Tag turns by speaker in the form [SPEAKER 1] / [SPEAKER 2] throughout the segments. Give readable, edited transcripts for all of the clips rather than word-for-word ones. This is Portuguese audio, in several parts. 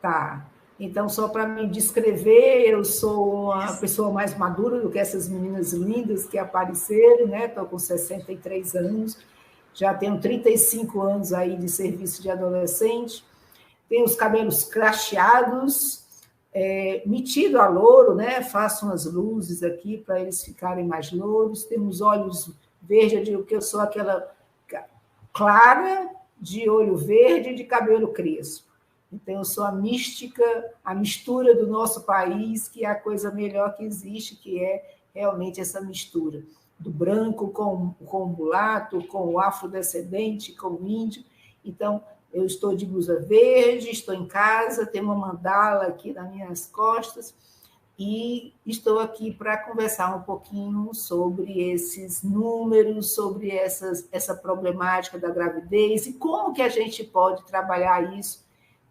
[SPEAKER 1] Tá. Então, só para me descrever, eu sou uma pessoa mais madura do que essas meninas lindas que apareceram, né? Estou com 63 anos, já tenho 35 anos aí de serviço de adolescente, tenho os cabelos cracheados, metido a louro, né? Faço umas luzes aqui para eles ficarem mais louros, temos olhos verdes, eu digo que eu sou aquela clara, de olho verde, de cabelo crespo. Então, eu sou a mística, a mistura do nosso país, que é a coisa melhor que existe, que é realmente essa mistura do branco com o mulato, com o afrodescendente, com o índio. Então, eu estou de blusa verde, estou em casa, tenho uma mandala aqui nas minhas costas e estou aqui para conversar um pouquinho sobre esses números, sobre essa problemática da gravidez e como que a gente pode trabalhar isso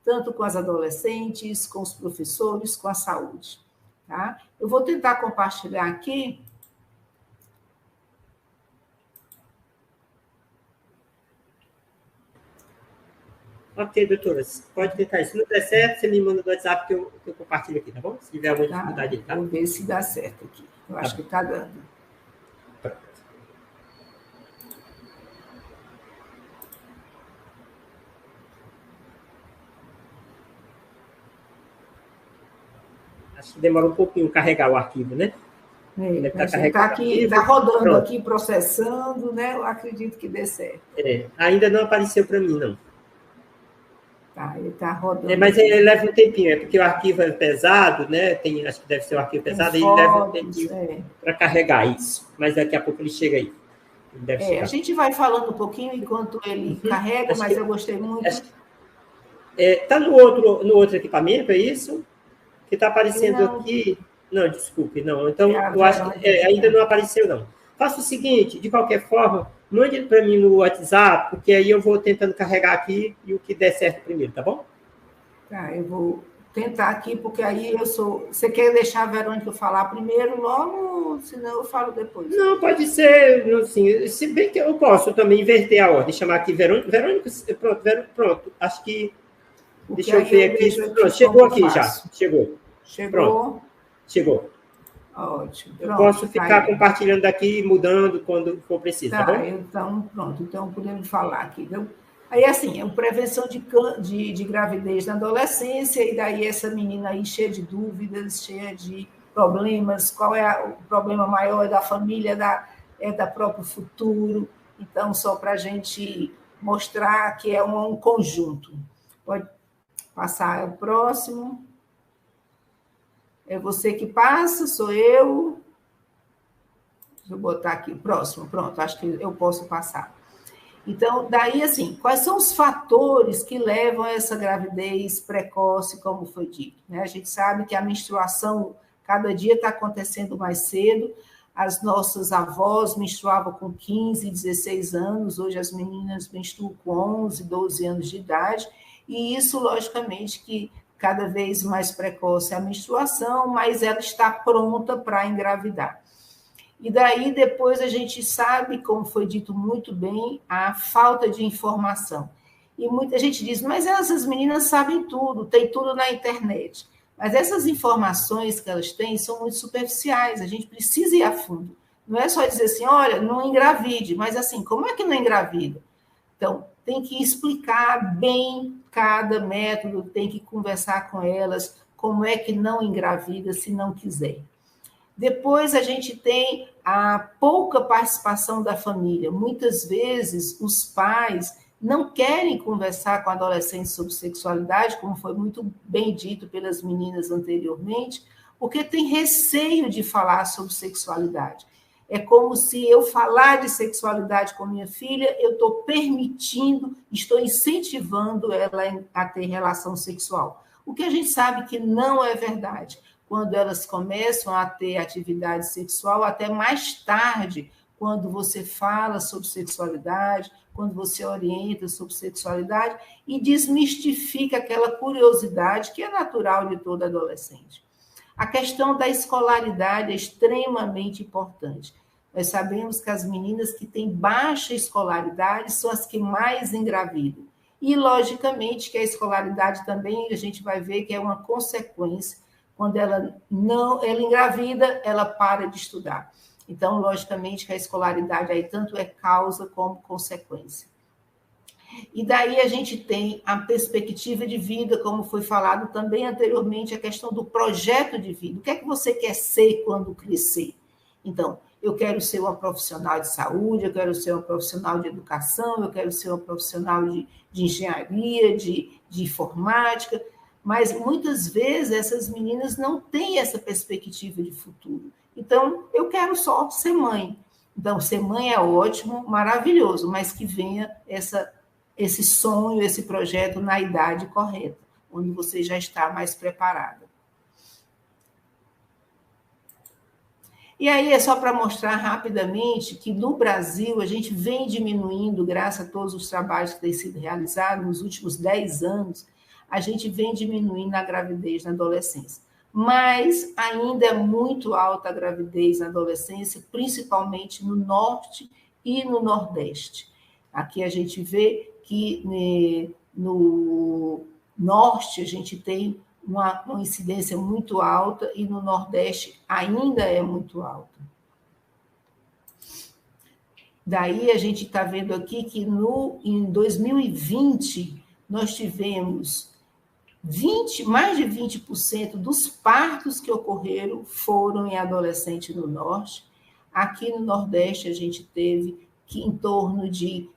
[SPEAKER 1] tanto com as adolescentes, com os professores, com a saúde. Tá? Eu vou tentar compartilhar aqui.
[SPEAKER 2] Ok, doutora, pode tentar. Se não der certo, você me manda no WhatsApp que eu compartilho aqui, tá bom? Se tiver alguma dificuldade, tá?
[SPEAKER 1] Vou ver se dá certo aqui. Eu acho que está dando.
[SPEAKER 2] Acho que demora um pouquinho carregar o arquivo, né?
[SPEAKER 1] Está rodando pronto. Aqui, processando, né? Eu acredito que dê certo.
[SPEAKER 2] Ainda não apareceu para mim, não.
[SPEAKER 1] Tá, ele está rodando.
[SPEAKER 2] Mas ele leva um tempinho, porque o arquivo é pesado, né? Acho que deve ser um arquivo pesado, e ele leva um tempinho para carregar isso. Mas daqui a pouco ele chega aí.
[SPEAKER 1] A gente vai falando um pouquinho enquanto ele carrega, mas eu gostei muito.
[SPEAKER 2] Está no outro equipamento, é isso? Que está aparecendo
[SPEAKER 1] não.
[SPEAKER 2] Aqui. Não, desculpe, não. Então, eu acho que ainda não apareceu, não. Faça o seguinte, de qualquer forma, mande para mim no WhatsApp, porque aí eu vou tentando carregar aqui e o que der certo primeiro, tá bom?
[SPEAKER 1] Tá, eu vou tentar aqui, porque aí eu sou... Você quer deixar a Verônica falar primeiro logo, senão eu falo depois?
[SPEAKER 2] Não, pode ser, assim, se bem que eu posso também inverter a ordem, chamar aqui Verônica. Verônica, pronto, acho que...
[SPEAKER 1] Porque
[SPEAKER 2] deixa eu ver aqui. Pronto, chegou aqui já. Chegou. Pronto. Chegou.
[SPEAKER 1] Ótimo.
[SPEAKER 2] Pronto, eu posso ficar compartilhando daqui, mudando quando for preciso, tá bom?
[SPEAKER 1] Então, pronto. Então, podemos falar aqui, viu? Aí, assim, é prevenção de gravidez na adolescência, e daí essa menina aí cheia de dúvidas, cheia de problemas, qual é o problema maior da família, da próprio futuro. Então, só para a gente mostrar que é um conjunto. Pode passar o próximo. É você que passa, sou eu. Deixa eu botar aqui, próximo, pronto, acho que eu posso passar. Então, daí, assim, quais são os fatores que levam a essa gravidez precoce, como foi dito? A gente sabe que a menstruação, cada dia está acontecendo mais cedo, as nossas avós menstruavam com 15, 16 anos, hoje as meninas menstruam com 11, 12 anos de idade, e isso, logicamente, que cada vez mais precoce a menstruação, mas ela está pronta para engravidar. E daí, depois, a gente sabe, como foi dito muito bem, a falta de informação. E muita gente diz, mas essas meninas sabem tudo, tem tudo na internet. Mas essas informações que elas têm são muito superficiais, a gente precisa ir a fundo. Não é só dizer assim, olha, não engravide, mas assim, como é que não engravida? Então, tem que explicar bem cada método, tem que conversar com elas, como é que não engravida se não quiser. Depois, a gente tem a pouca participação da família. Muitas vezes, os pais não querem conversar com adolescentes sobre sexualidade, como foi muito bem dito pelas meninas anteriormente, porque tem receio de falar sobre sexualidade. É como se eu falar de sexualidade com minha filha, eu estou permitindo, estou incentivando ela a ter relação sexual. O que a gente sabe que não é verdade. Quando elas começam a ter atividade sexual, até mais tarde, quando você fala sobre sexualidade, quando você orienta sobre sexualidade e desmistifica aquela curiosidade que é natural de todo adolescente. A questão da escolaridade é extremamente importante. Nós sabemos que as meninas que têm baixa escolaridade são as que mais engravidam. E, logicamente, que a escolaridade também, a gente vai ver que é uma consequência. Quando ela engravida, ela para de estudar. Então, logicamente, que a escolaridade aí tanto é causa como consequência. E daí a gente tem a perspectiva de vida, como foi falado também anteriormente, a questão do projeto de vida. O que é que você quer ser quando crescer? Então, eu quero ser uma profissional de saúde, eu quero ser uma profissional de educação, eu quero ser uma profissional de engenharia, de informática, mas muitas vezes essas meninas não têm essa perspectiva de futuro. Então, eu quero só ser mãe. Então, ser mãe é ótimo, maravilhoso, mas que venha esse sonho, esse projeto na idade correta, onde você já está mais preparada. E aí é só para mostrar rapidamente que no Brasil a gente vem diminuindo, graças a todos os trabalhos que têm sido realizados nos últimos 10 anos, a gente vem diminuindo a gravidez na adolescência. Mas ainda é muito alta a gravidez na adolescência, principalmente no Norte e no Nordeste. Aqui a gente vê que no Norte a gente tem uma incidência muito alta e no Nordeste ainda é muito alta. Daí a gente está vendo aqui que em 2020 nós tivemos mais de 20% dos partos que ocorreram foram em adolescente no Norte. Aqui no Nordeste a gente teve que em torno de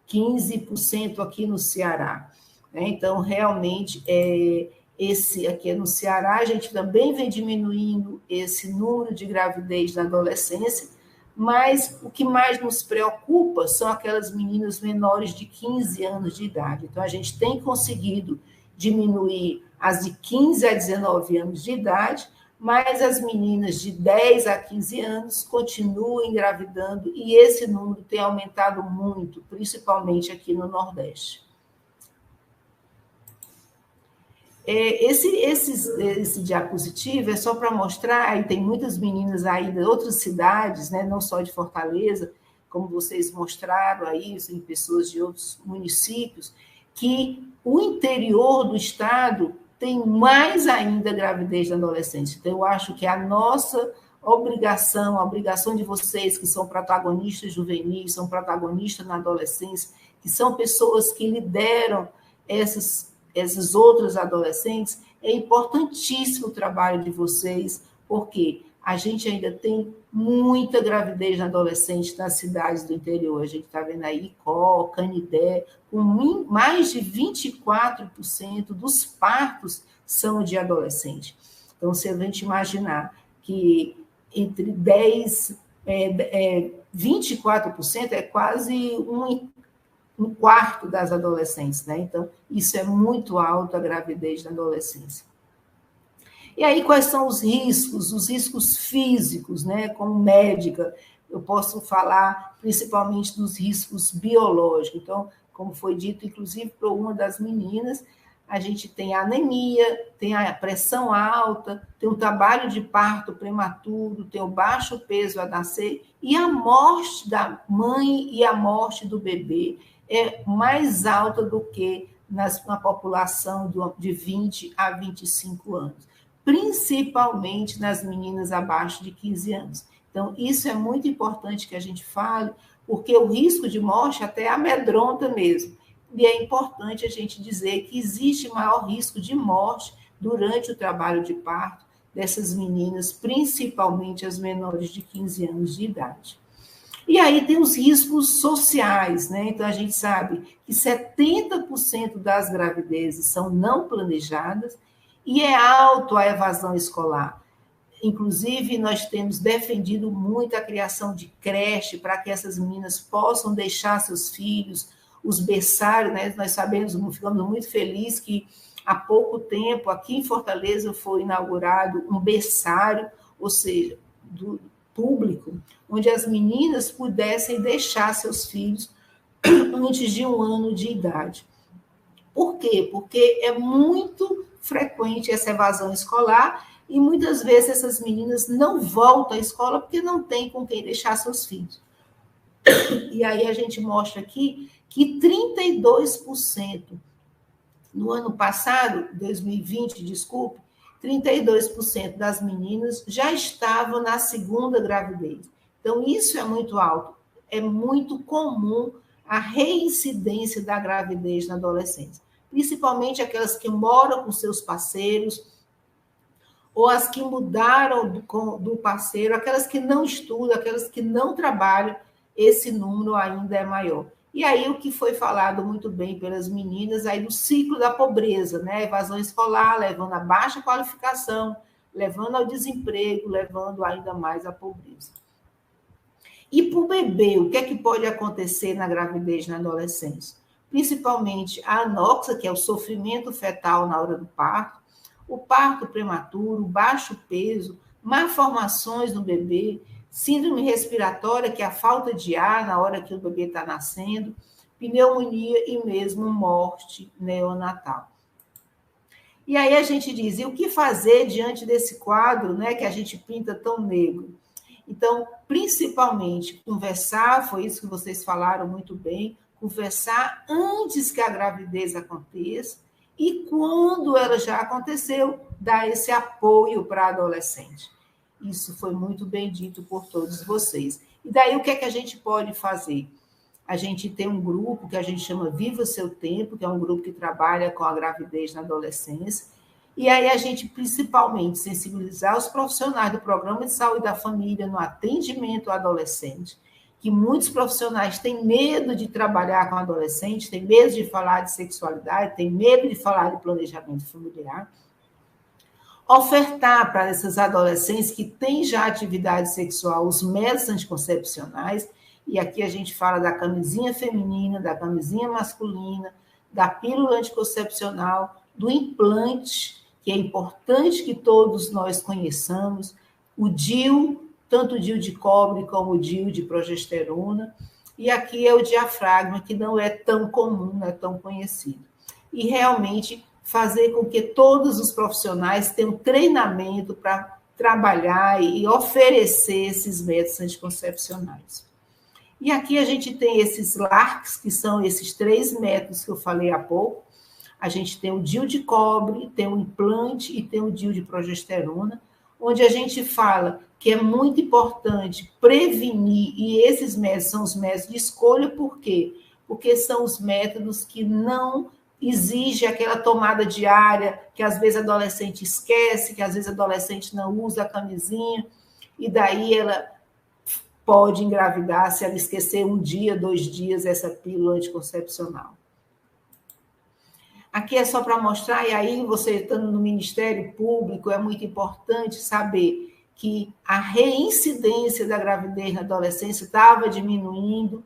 [SPEAKER 1] 15% aqui no Ceará. Então, realmente, esse aqui no Ceará, a gente também vem diminuindo esse número de gravidez na adolescência, mas o que mais nos preocupa são aquelas meninas menores de 15 anos de idade. Então, a gente tem conseguido diminuir as de 15 a 19 anos de idade, mas as meninas de 10 a 15 anos continuam engravidando e esse número tem aumentado muito, principalmente aqui no Nordeste. Esse diapositivo é só para mostrar, e tem muitas meninas aí de outras cidades, né, não só de Fortaleza, como vocês mostraram aí, em pessoas de outros municípios, que o interior do estado tem mais ainda gravidez na adolescência. Então, eu acho que a nossa obrigação, a obrigação de vocês que são protagonistas juvenis, são protagonistas na adolescência, que são pessoas que lideram esses outros adolescentes, é importantíssimo o trabalho de vocês, porque a gente ainda tem muita gravidez na adolescente nas cidades do interior. A gente está vendo aí Icó, Canidé, com mais de 24% dos partos são de adolescente. Então, se a gente imaginar que entre 24% é quase um quarto das adolescentes, né? Então, isso é muito alto, a gravidez na adolescência. E aí, quais são os riscos físicos, né? Como médica, eu posso falar principalmente dos riscos biológicos. Então, como foi dito, inclusive, por uma das meninas, a gente tem a anemia, tem a pressão alta, tem o trabalho de parto prematuro, tem o baixo peso a nascer, e a morte da mãe e a morte do bebê é mais alta do que na população de 20 a 25 anos, principalmente nas meninas abaixo de 15 anos. Então, isso é muito importante que a gente fale, porque o risco de morte até amedronta mesmo. E é importante a gente dizer que existe maior risco de morte durante o trabalho de parto dessas meninas, principalmente as menores de 15 anos de idade. E aí tem os riscos sociais, né? Então, a gente sabe que 70% das gravidezes são não planejadas e é alto a evasão escolar. Inclusive, nós temos defendido muito a criação de creche para que essas meninas possam deixar seus filhos, os berçários, né? Nós sabemos, ficamos muito felizes que há pouco tempo, aqui em Fortaleza, foi inaugurado um berçário, ou seja, do público, onde as meninas pudessem deixar seus filhos antes de 1 ano de idade. Por quê? Porque é muito frequente essa evasão escolar e muitas vezes essas meninas não voltam à escola porque não tem com quem deixar seus filhos. E aí a gente mostra aqui que 32%, no ano passado, 2020, desculpe, 32% das meninas já estavam na segunda gravidez. Então, isso é muito alto. É muito comum a reincidência da gravidez na adolescência, principalmente aquelas que moram com seus parceiros, ou as que mudaram do parceiro, aquelas que não estudam, aquelas que não trabalham, esse número ainda é maior. E aí o que foi falado muito bem pelas meninas aí do ciclo da pobreza, né? Evasão escolar, levando a baixa qualificação, levando ao desemprego, levando ainda mais à pobreza. E para o bebê, o que é que pode acontecer na gravidez na adolescência? Principalmente a anoxia, que é o sofrimento fetal na hora do parto, o parto prematuro, baixo peso, malformações no bebê, síndrome respiratória, que é a falta de ar na hora que o bebê está nascendo, pneumonia e mesmo morte neonatal. E aí a gente diz, e o que fazer diante desse quadro, né, que a gente pinta tão negro? Então, principalmente, conversar, foi isso que vocês falaram muito bem, conversar antes que a gravidez aconteça, e quando ela já aconteceu, dar esse apoio para a adolescente. Isso foi muito bem dito por todos vocês. E daí, o que é que a gente pode fazer? A gente tem um grupo que a gente chama Viva Seu Tempo, que é um grupo que trabalha com a gravidez na adolescência, e aí a gente, principalmente, sensibilizar os profissionais do Programa de Saúde da Família no atendimento ao adolescente, que muitos profissionais têm medo de trabalhar com adolescente, têm medo de falar de sexualidade, têm medo de falar de planejamento familiar. Ofertar para essas adolescentes que têm já atividade sexual os métodos anticoncepcionais, e aqui a gente fala da camisinha feminina, da camisinha masculina, da pílula anticoncepcional, do implante, que é importante que todos nós conheçamos, o DIU, tanto o DIU de cobre como o DIU de progesterona, e aqui é o diafragma, que não é tão comum, não é tão conhecido. E realmente fazer com que todos os profissionais tenham treinamento para trabalhar e oferecer esses métodos anticoncepcionais. E aqui a gente tem esses LARCs, que são esses 3 métodos que eu falei há pouco. A gente tem o DIU de cobre, tem o implante e tem o DIU de progesterona, onde a gente fala que é muito importante prevenir, e esses métodos são os métodos de escolha, por quê? Porque são os métodos que não exigem aquela tomada diária, que às vezes a adolescente esquece, que às vezes a adolescente não usa a camisinha, e daí ela pode engravidar se ela esquecer 1 dia, 2 dias essa pílula anticoncepcional. Aqui é só para mostrar, e aí você estando no Ministério Público, é muito importante saber que a reincidência da gravidez na adolescência estava diminuindo,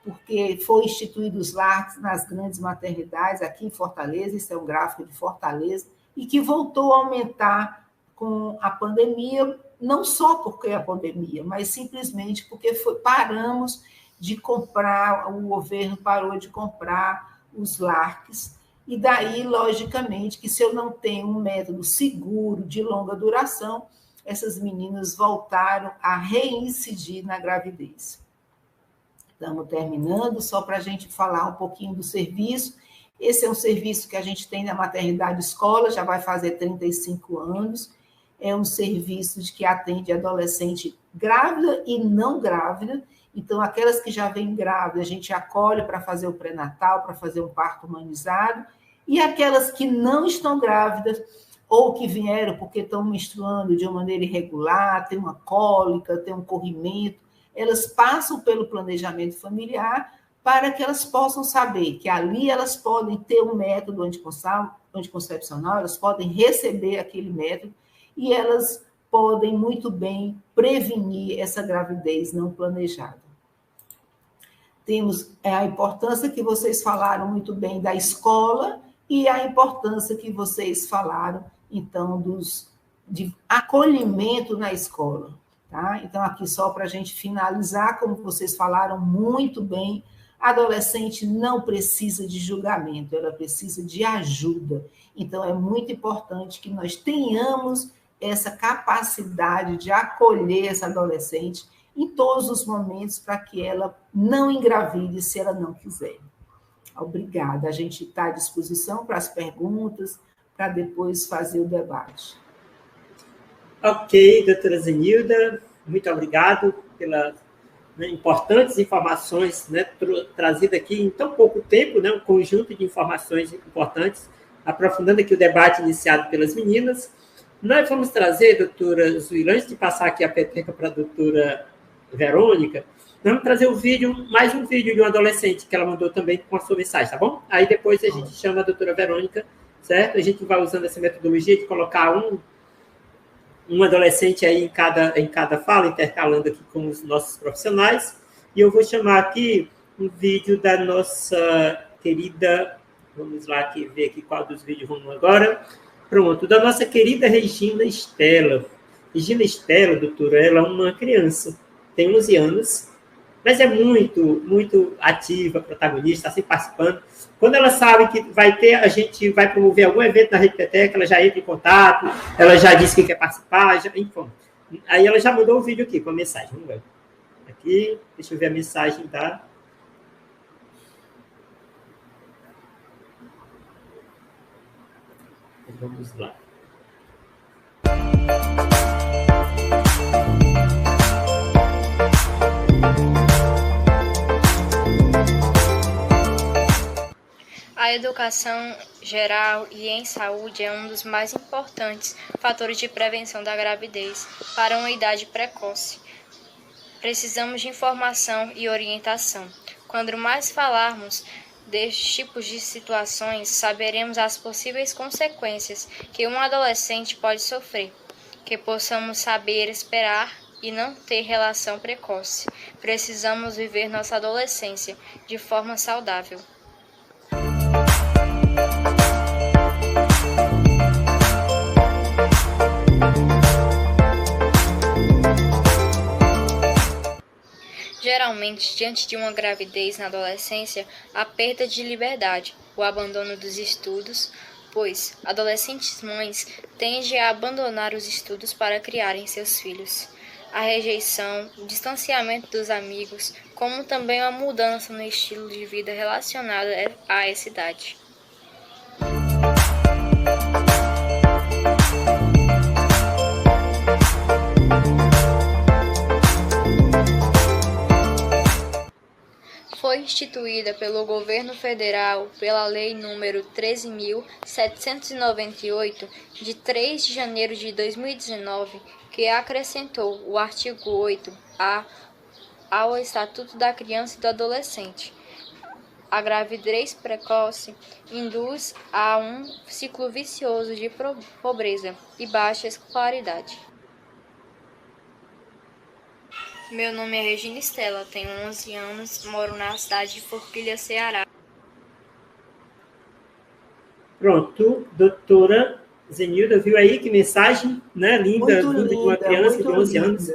[SPEAKER 1] porque foi instituído os LARCs nas grandes maternidades, aqui em Fortaleza, isso é um gráfico de Fortaleza, e que voltou a aumentar com a pandemia, não só porque é a pandemia, mas simplesmente porque paramos de comprar, o governo parou de comprar os LARCs, e daí, logicamente, que se eu não tenho um método seguro, de longa duração, essas meninas voltaram a reincidir na gravidez. Estamos terminando, só para a gente falar um pouquinho do serviço. Esse é um serviço que a gente tem na maternidade escola, já vai fazer 35 anos. É um serviço que atende adolescente grávida e não grávida. Então, aquelas que já vêm grávidas, a gente acolhe para fazer o pré-natal, para fazer um parto humanizado. E aquelas que não estão grávidas, ou que vieram porque estão menstruando de uma maneira irregular, tem uma cólica, tem um corrimento, elas passam pelo planejamento familiar para que elas possam saber que ali elas podem ter um método anticoncepcional, elas podem receber aquele método e elas podem muito bem prevenir essa gravidez não planejada. Temos a importância que vocês falaram muito bem da escola e a importância que vocês falaram, então, de acolhimento na escola. Tá? Então, aqui só para a gente finalizar, como vocês falaram muito bem, a adolescente não precisa de julgamento, ela precisa de ajuda. Então, é muito importante que nós tenhamos essa capacidade de acolher essa adolescente em todos os momentos para que ela não engravide se ela não quiser. Obrigada. A gente está à disposição para as perguntas, para depois fazer o debate.
[SPEAKER 2] Ok, doutora Zenilda, muito obrigado pelas importantes informações, né, trazidas aqui em tão pouco tempo, né, um conjunto de informações importantes, aprofundando aqui o debate iniciado pelas meninas. Nós vamos trazer, doutora Zuila, antes de passar aqui a peteca para a doutora Verônica, nós vamos trazer mais um vídeo de um adolescente que ela mandou também com a sua mensagem, tá bom? Aí depois a gente chama a doutora Verônica, certo? A gente vai usando essa metodologia de colocar um adolescente aí em cada fala, intercalando aqui com os nossos profissionais. E eu vou chamar aqui um vídeo da nossa querida... Vamos lá aqui, ver aqui qual dos vídeos vamos agora. Pronto, da nossa querida Regina Estela. Regina Estela, doutora, ela é uma criança, tem 11 anos, mas é muito, muito ativa, protagonista, está sempre participando. Quando ela sabe que a gente vai promover algum evento na Rede Peteca, ela já entra em contato, ela já disse que quer participar, enfim. Aí ela já mandou um vídeo aqui com a mensagem. Vamos ver. Aqui, deixa eu ver a mensagem da... Vamos lá.
[SPEAKER 3] A educação geral e em saúde é um dos mais importantes fatores de prevenção da gravidez para uma idade precoce. Precisamos de informação e orientação. Quanto mais falarmos destes tipos de situações, saberemos as possíveis consequências que um adolescente pode sofrer, que possamos saber esperar e não ter relação precoce. Precisamos viver nossa adolescência de forma saudável. Geralmente, diante de uma gravidez na adolescência, a perda de liberdade, o abandono dos estudos, pois adolescentes mães tendem a abandonar os estudos para criarem seus filhos. A rejeição, o distanciamento dos amigos, como também uma mudança no estilo de vida relacionada a essa idade. Foi instituída pelo governo federal pela Lei nº 13.798, de 3 de janeiro de 2019, que acrescentou o artigo 8A ao Estatuto da Criança e do Adolescente. A gravidez precoce induz a um ciclo vicioso de pobreza e baixa escolaridade. Meu nome é Regina Estela, tenho 11 anos, moro na cidade de Forquilha, Ceará.
[SPEAKER 2] Pronto, doutora Zenilda, viu aí que mensagem, né, linda,
[SPEAKER 1] linda
[SPEAKER 2] de uma criança de 11 anos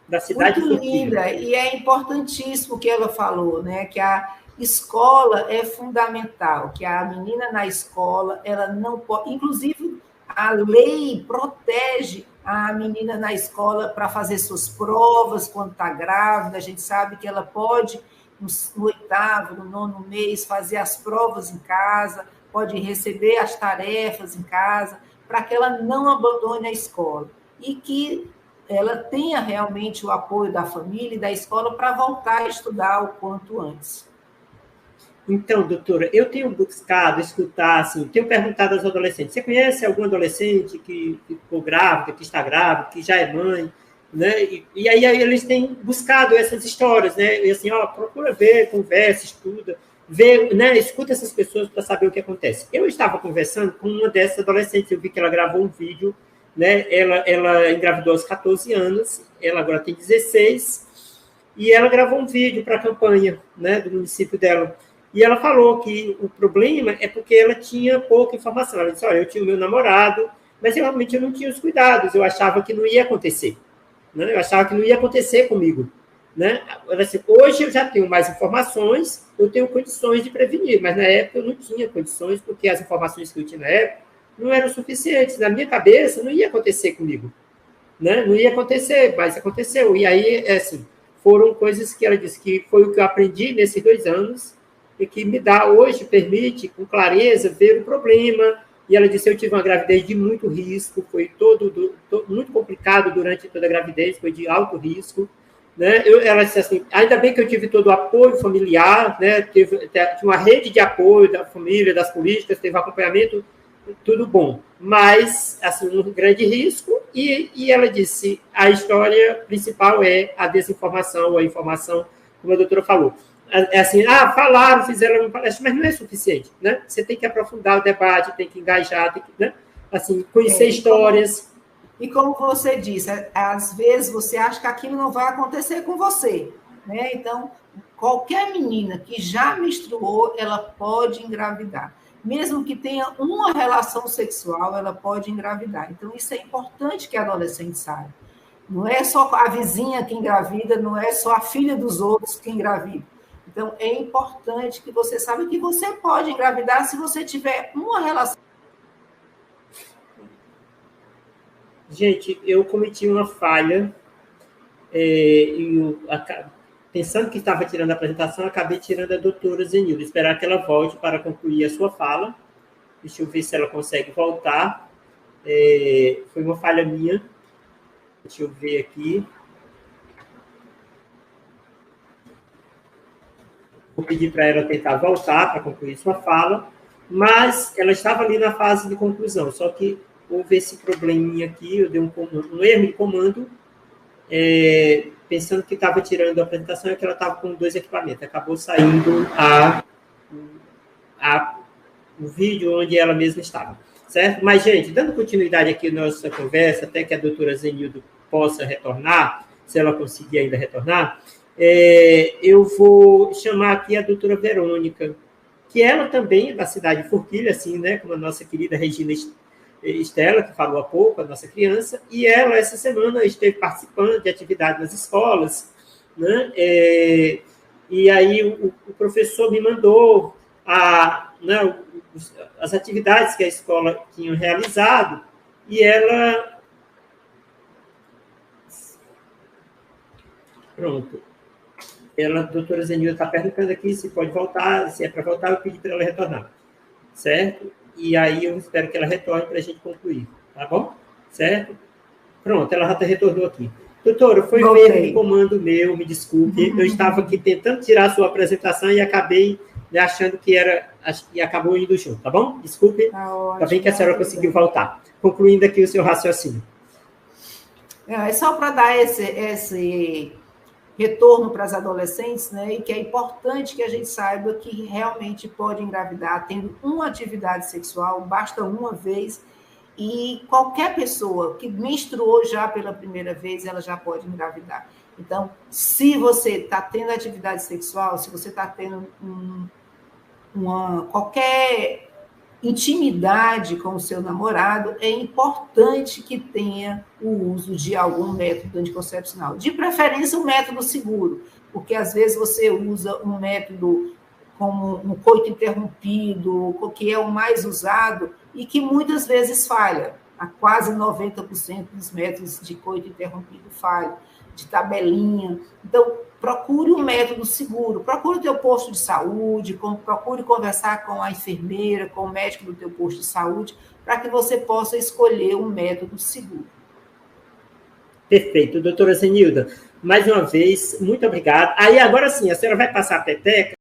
[SPEAKER 2] da cidade
[SPEAKER 1] muito
[SPEAKER 2] de Forquilha.
[SPEAKER 1] Linda, e é importantíssimo o que ela falou, né, que a escola é fundamental, que a menina na escola, ela não pode, inclusive a lei protege a menina na escola para fazer suas provas quando está grávida. A gente sabe que ela pode, no 8º, no 9º mês, fazer as provas em casa, pode receber as tarefas em casa, para que ela não abandone a escola. E que ela tenha realmente o apoio da família e da escola para voltar a estudar o quanto antes.
[SPEAKER 2] Então, doutora, eu tenho buscado escutar, assim, tenho perguntado aos adolescentes, você conhece algum adolescente que ficou grávida, que está grávida, que já é mãe, né? E aí eles têm buscado essas histórias, né? E assim, procura ver, conversa, estuda, vê, né? Escuta essas pessoas para saber o que acontece. Eu estava conversando com uma dessas adolescentes, eu vi que ela gravou um vídeo, né? Ela engravidou aos 14 anos, ela agora tem 16, e ela gravou um vídeo para a campanha, né, do município dela. E ela falou que o problema é porque ela tinha pouca informação. Ela disse, olha, eu tinha o meu namorado, mas eu realmente não tinha os cuidados, eu achava que não ia acontecer. Né? Eu achava que não ia acontecer comigo. Né? Ela disse, hoje eu já tenho mais informações, eu tenho condições de prevenir, mas na época eu não tinha condições, porque as informações que eu tinha na época não eram suficientes. Na minha cabeça, não ia acontecer comigo. Né? Não ia acontecer, mas aconteceu. E aí, assim, foram coisas que ela disse que foi o que eu aprendi nesses 2 anos, e que me dá hoje, permite com clareza ver o problema. E ela disse, eu tive uma gravidez de muito risco, foi muito complicado durante toda a gravidez, foi de alto risco, né? Ela disse assim, ainda bem que eu tive todo o apoio familiar, né? Tinha uma rede de apoio da família, das políticas, teve acompanhamento, tudo bom, mas assim, um grande risco, e ela disse, a história principal é a desinformação, ou a informação, como a doutora falou. É assim, falaram, fizeram uma palestra, mas não é suficiente, né? Você tem que aprofundar o debate, tem que engajar, tem que, né? Assim, conhecer histórias.
[SPEAKER 1] E como você disse, às vezes você acha que aquilo não vai acontecer com você, né? Então, qualquer menina que já menstruou, ela pode engravidar. Mesmo que tenha uma relação sexual, ela pode engravidar. Então, isso é importante que a adolescente saiba. Não é só a vizinha que engravida, não é só a filha dos outros que engravida. Então, é importante que você saiba que você pode engravidar se você tiver uma relação.
[SPEAKER 2] Gente, eu cometi uma falha, pensando que estava tirando a apresentação, acabei tirando a doutora Zenilda. Esperar que ela volte para concluir a sua fala. Deixa eu ver se ela consegue voltar. Foi uma falha minha. Deixa eu ver aqui. Vou pedir para ela tentar voltar para concluir sua fala, mas ela estava ali na fase de conclusão, só que houve esse probleminha aqui, eu dei um erro de comando, pensando que estava tirando a apresentação, é que ela estava com 2 equipamentos. Acabou saindo o vídeo onde ela mesma estava, certo? Mas, gente, dando continuidade aqui na nossa conversa, até que a doutora Zenilda possa retornar, se ela conseguir ainda retornar, eu vou chamar aqui a doutora Verônica, que ela também é da cidade de Forquilha, assim, né, como a nossa querida Regina Estela, que falou há pouco, a nossa criança, e ela, essa semana, esteve participando de atividades nas escolas, né, e aí o professor me mandou as atividades que a escola tinha realizado, e ela... Pronto. A doutora Zenilda está perguntando aqui se pode voltar, se é para voltar, eu pedi para ela retornar, certo? E aí eu espero que ela retorne para a gente concluir, tá bom? Certo? Pronto, ela já retornou aqui. Doutora, foi um erro de comando meu, me desculpe, eu estava aqui tentando tirar a sua apresentação e acabei achando que era, e acabou indo junto, tá bom? Desculpe, tá bem que a senhora conseguiu voltar. Concluindo aqui o seu raciocínio.
[SPEAKER 1] É só para dar esse retorno para as adolescentes, né? E que é importante que a gente saiba que realmente pode engravidar tendo uma atividade sexual, basta uma vez, e qualquer pessoa que menstruou já pela primeira vez, ela já pode engravidar. Então, se você está tendo atividade sexual, se você está tendo qualquer intimidade com o seu namorado, é importante que tenha o uso de algum método anticoncepcional. De preferência, um método seguro, porque às vezes você usa um método como um coito interrompido, que é o mais usado e que muitas vezes falha. A quase 90% dos métodos de coito interrompido falham, de tabelinha. Então, procure um método seguro, procure o teu posto de saúde, procure conversar com a enfermeira, com o médico do teu posto de saúde, para que você possa escolher um método seguro.
[SPEAKER 2] Perfeito, doutora Zenilda. Mais uma vez, muito obrigado. Aí, agora sim, a senhora vai passar a peteca.